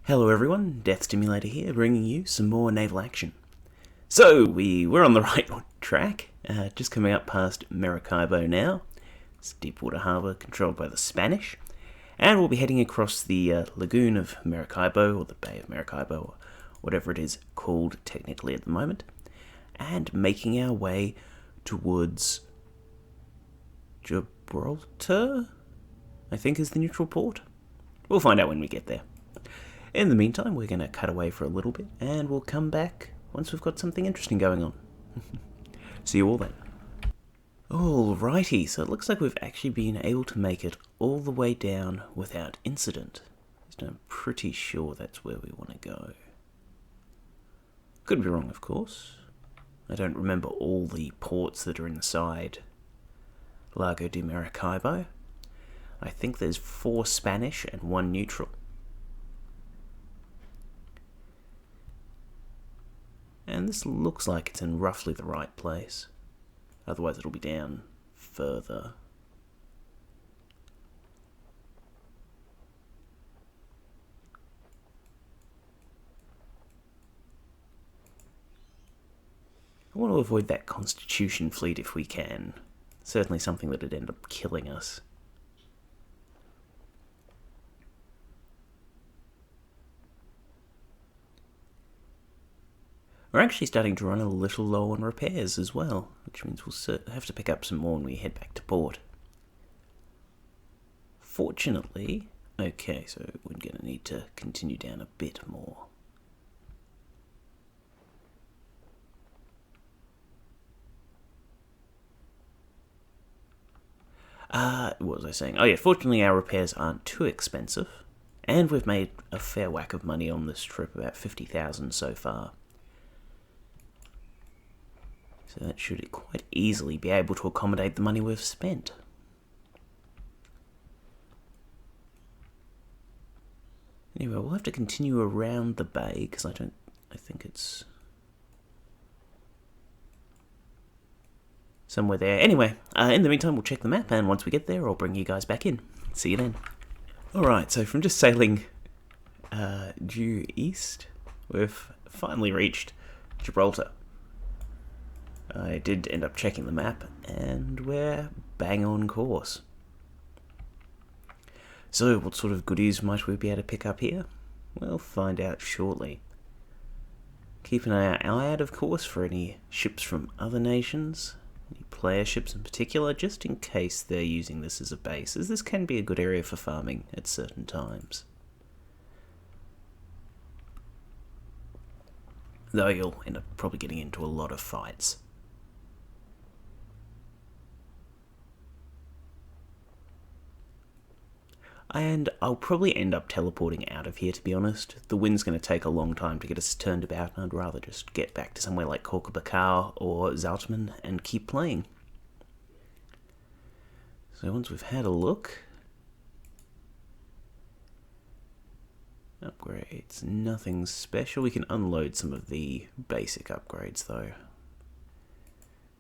Hello everyone, Death Stimulator here, bringing you some more naval action. So, we're on the right track, just coming up past Maracaibo now. It's a deepwater harbour controlled by the Spanish, and we'll be heading across the lagoon of Maracaibo, or the Bay of Maracaibo, or whatever it is called technically at the moment, and making our way towards Gibraltar, I think is the neutral port. We'll find out when we get there. In the meantime, we're going to cut away for a little bit, and we'll come back once we've got something interesting going on. See you all then. Alrighty, so it looks like we've actually been able to make it all the way down without incident. So I'm pretty sure that's where we want to go. Could be wrong, of course. I don't remember all the ports that are inside Lago de Maracaibo. I think there's 4 Spanish and 1 neutral. And this looks like it's in roughly the right place. Otherwise it'll be down further. I want to avoid that Constitution fleet if we can. Certainly something that'd end up killing us. We're actually starting to run a little low on repairs as well, which means we'll have to pick up some more when we head back to port. Fortunately, okay, so we're going to need to continue down a bit more. What was I saying? Oh yeah, fortunately our repairs aren't too expensive, and we've made a fair whack of money on this trip, about 50,000 so far. So that should quite easily be able to accommodate the money we've spent. Anyway, we'll have to continue around the bay, because I think it's somewhere there. Anyway, in the meantime, we'll check the map, and once we get there, I'll bring you guys back in. See you then. Alright, so from just sailing due east, we've finally reached Gibraltar. I did end up checking the map, and we're bang on course. So, what sort of goodies might we be able to pick up here? We'll find out shortly. Keep an eye out, of course, for any ships from other nations, any player ships in particular, just in case they're using this as a base, as this can be a good area for farming at certain times. Though you'll end up probably getting into a lot of fights. And I'll probably end up teleporting out of here, to be honest. The wind's going to take a long time to get us turned about, and I'd rather just get back to somewhere like Corcobacau or Zoutman and keep playing. So once we've had a look... Upgrades, nothing special. We can unload some of the basic upgrades, though.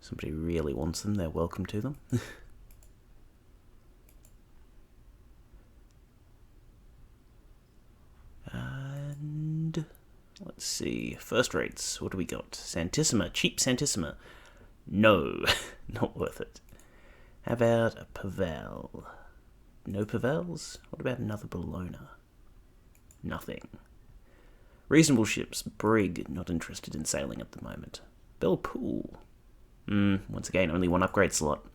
Somebody really wants them, they're welcome to them. And let's see, first rates, what do we got? Santissima, cheap Santissima. No, not worth it. How about a Pavel? No Pavels? What about another Bologna? Nothing. Reasonable ships, Brig, not interested in sailing at the moment. Belpool. Once again, only 1 upgrade slot.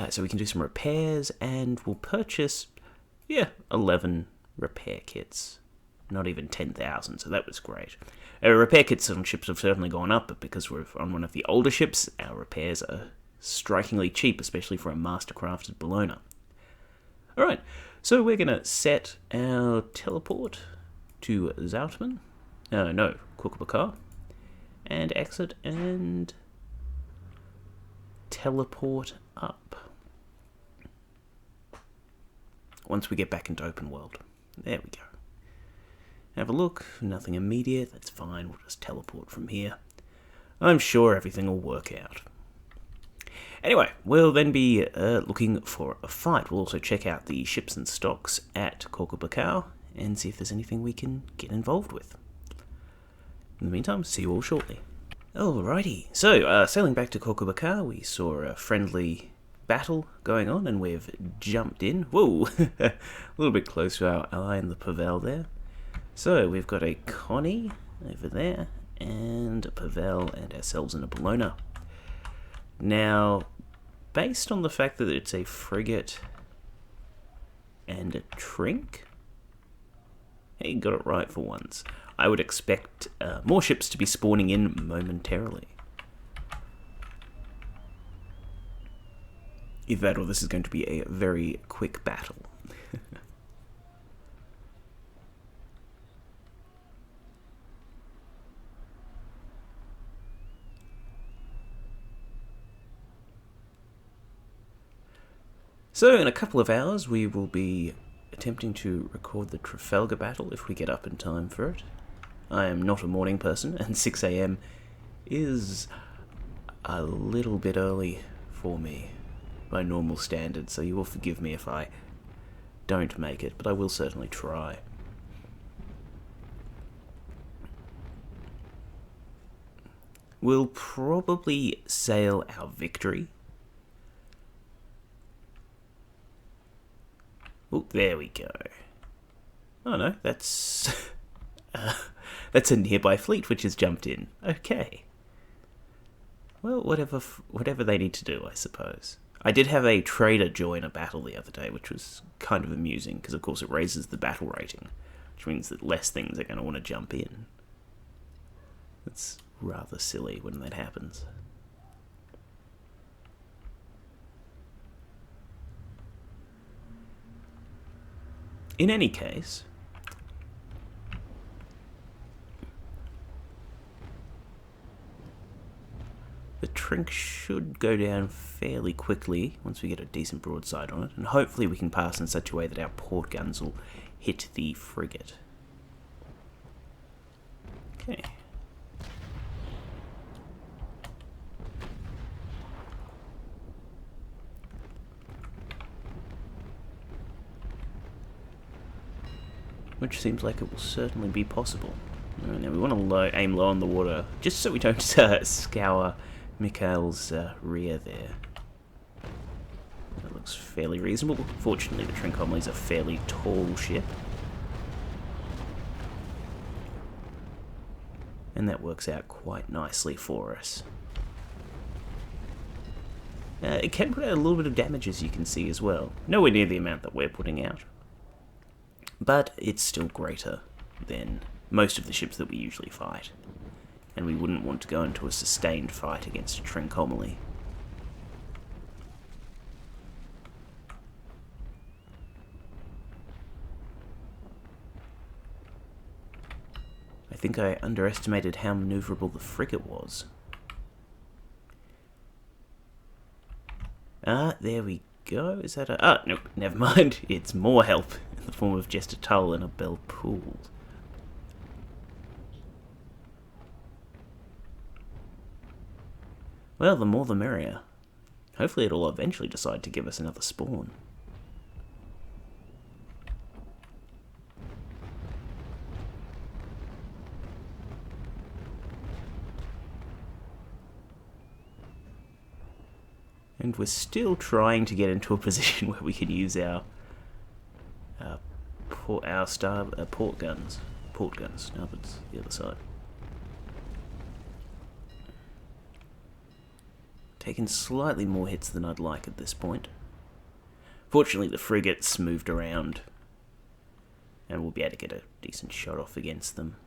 So we can do some repairs, and we'll purchase, 11 repair kits. Not even 10,000, so that was great. Repair kits on ships have certainly gone up, but because we're on one of the older ships, our repairs are strikingly cheap, especially for a mastercrafted Bologna. Alright, so we're going to set our teleport to Zoutman. No, Corcobacau. And exit and teleport up. Once we get back into open world. There we go. Have a look. Nothing immediate. That's fine. We'll just teleport from here. I'm sure everything will work out. Anyway, we'll then be looking for a fight. We'll also check out the ships and stocks at Corcobacau and see if there's anything we can get involved with. In the meantime, see you all shortly. Alrighty, so sailing back to Korkubakar, we saw a friendly battle going on, and we've jumped in. Whoa, a little bit close to our ally in the Pavel there. So we've got a Connie over there, and a Pavel, and ourselves in a Bologna. Now, based on the fact that it's a frigate and a Trink, hey, got it right for once. I would expect more ships to be spawning in momentarily. Either that or this is going to be a very quick battle. So in a couple of hours we will be attempting to record the Trafalgar battle if we get up in time for it. I am not a morning person, and 6 AM is a little bit early for me by normal standards, so you will forgive me if I don't make it, but I will certainly try. We'll probably sail our Victory. Oh, there we go. Oh no, that's that's a nearby fleet which has jumped in. Okay. Well, whatever they need to do, I suppose. I did have a trader join a battle the other day, which was kind of amusing, because of course it raises the battle rating, which means that less things are going to want to jump in. It's rather silly when that happens. In any case, the Trink should go down fairly quickly once we get a decent broadside on it, and hopefully we can pass in such a way that our port guns will hit the frigate. Okay. Which seems like it will certainly be possible. Now we want to aim low on the water, just so we don't scour Mikhail's rear there. That looks fairly reasonable. Fortunately, the Trincomalee is a fairly tall ship. And that works out quite nicely for us. It can put out a little bit of damage, as you can see as well. Nowhere near the amount that we're putting out. But it's still greater than most of the ships that we usually fight. And we wouldn't want to go into a sustained fight against a Trincomalee. I think I underestimated how maneuverable the frigate was. There we go. Is that a... nope, never mind. It's more help in the form of just a tull and a bell pooled. Well, the more the merrier. Hopefully it'll eventually decide to give us another spawn. And we're still trying to get into a position where we can use our port guns. Port guns. Starboard's the other side. Taking slightly more hits than I'd like at this point. Fortunately, the frigate's moved around, and we'll be able to get a decent shot off against them.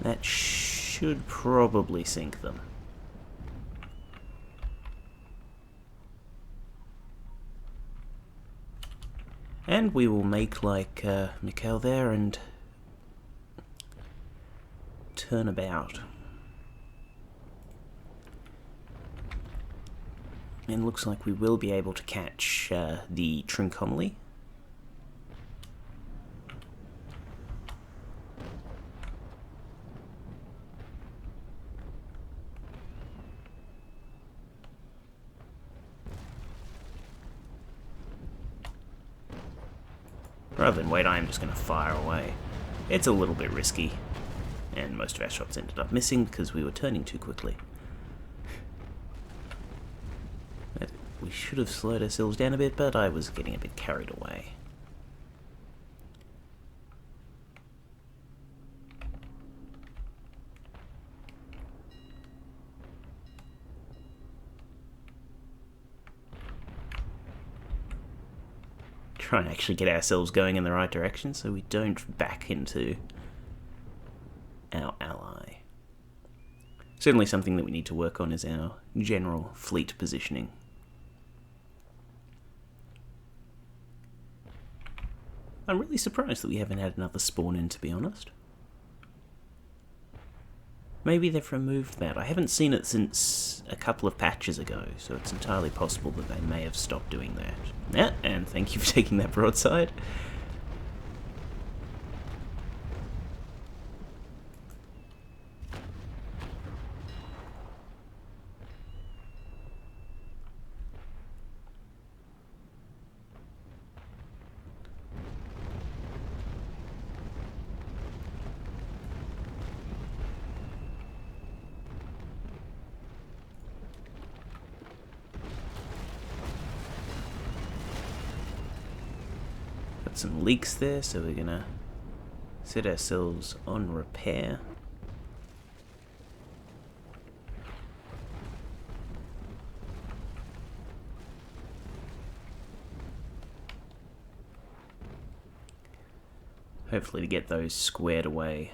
That should probably sink them. And we will make like Mikhail there and turn about. And looks like we will be able to catch the Trincomalee. Rather than wait, I am just going to fire away. It's a little bit risky, and most of our shots ended up missing because we were turning too quickly. We should have slowed ourselves down a bit, but I was getting a bit carried away. Try and actually get ourselves going in the right direction so we don't back into our ally. Certainly something that we need to work on is our general fleet positioning. I'm really surprised that we haven't had another spawn in, to be honest. Maybe they've removed that. I haven't seen it since a couple of patches ago, so it's entirely possible that they may have stopped doing that. Yeah, and thank you for taking that broadside. Some leaks there, so we're gonna set ourselves on repair. Hopefully to get those squared away.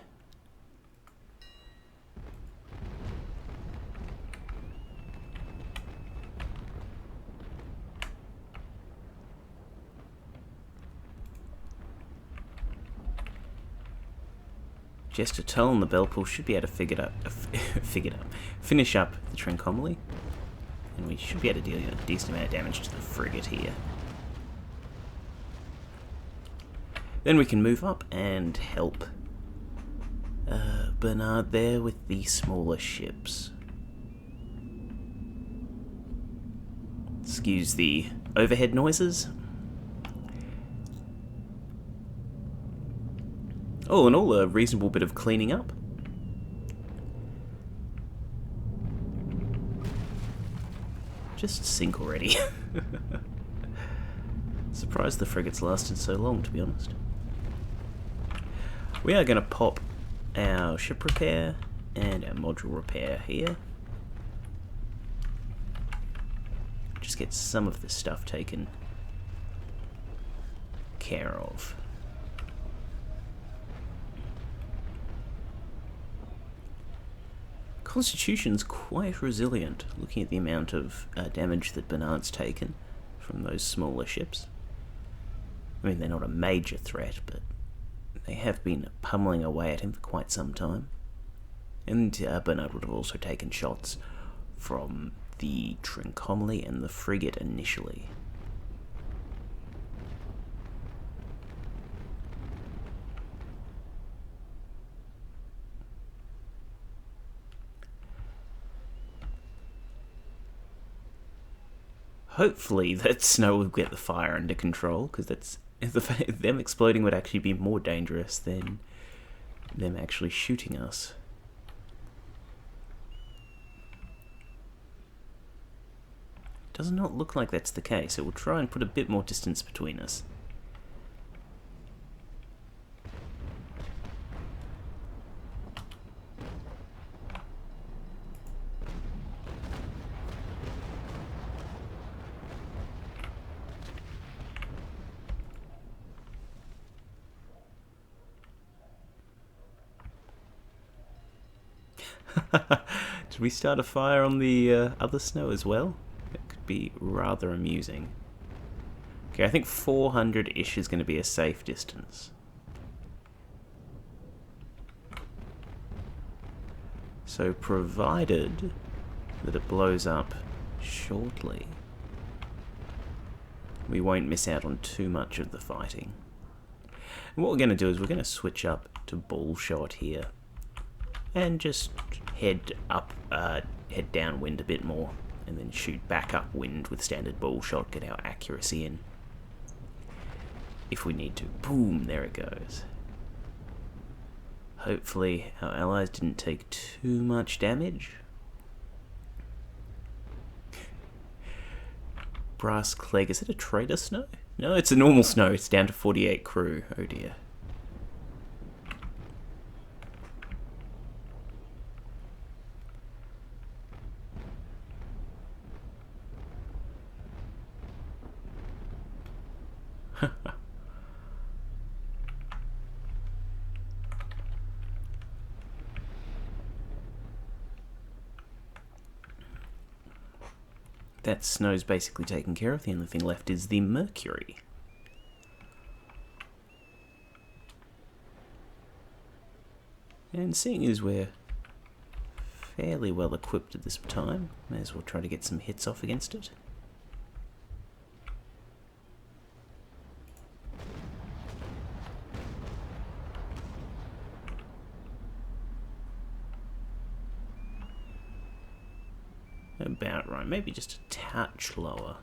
Jester Tull and the Belpool should be able to finish up the Trincomalee, and we should be able to deal a decent amount of damage to the frigate here. Then we can move up and help Bernard there with the smaller ships. Excuse the overhead noises. All in all, a reasonable bit of cleaning up. Just sink already. Surprised the frigates lasted so long, to be honest. We are going to pop our ship repair and our module repair here. Just get some of this stuff taken care of. Constitution's quite resilient, looking at the amount of damage that Bernard's taken from those smaller ships. I mean, they're not a major threat, but they have been pummeling away at him for quite some time. And Bernard would have also taken shots from the Trincomalee and the frigate initially. Hopefully that snow will get the fire under control, because that's them exploding would actually be more dangerous than them actually shooting us. Does not look like that's the case. It will try and put a bit more distance between us. Did we start a fire on the other snow as well? It could be rather amusing. Okay, I think 400-ish is going to be a safe distance. So provided that it blows up shortly, we won't miss out on too much of the fighting. And what we're going to do is we're going to switch up to ball shot here. And just head downwind a bit more, and then shoot back upwind with standard ball shot, get our accuracy in. if we need to. Boom, there it goes. Hopefully our allies didn't take too much damage. Brass Clegg, is it a trader snow? No, it's a normal snow. It's down to 48 crew. Oh dear. That snow's basically taken care of. The only thing left is the Mercury. And seeing as we're fairly well equipped at this time, may as well try to get some hits off against it. About right, maybe just a touch lower.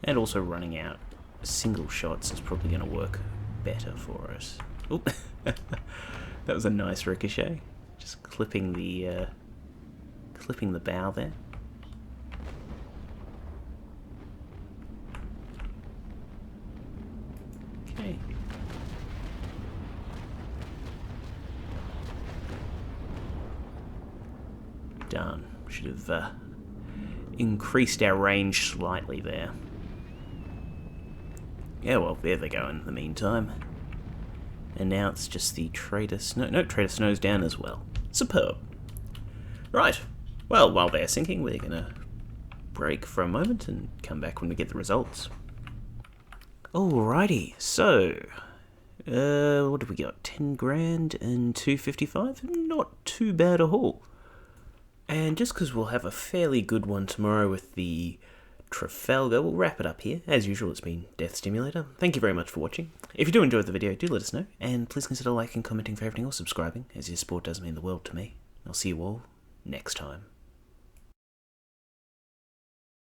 And also running out single shots is probably going to work better for us. Oop. That was a nice ricochet. Just clipping the bow there. Okay. Done. Should have increased our range slightly there. Yeah, well, there they go in the meantime. And now it's just the Trader Snow. No, Trader Snow's down as well. Superb. Right. Well, while they're sinking, we're going to break for a moment and come back when we get the results. Alrighty, so what did we got? 10 grand and 255? Not too bad at all. And just because we'll have a fairly good one tomorrow with the Trafalgar, we'll wrap it up here. As usual, it's been Death Stimulator. Thank you very much for watching. If you do enjoy the video, do let us know, and please consider liking, commenting, favoriting, or subscribing, as your support does mean the world to me. I'll see you all next time.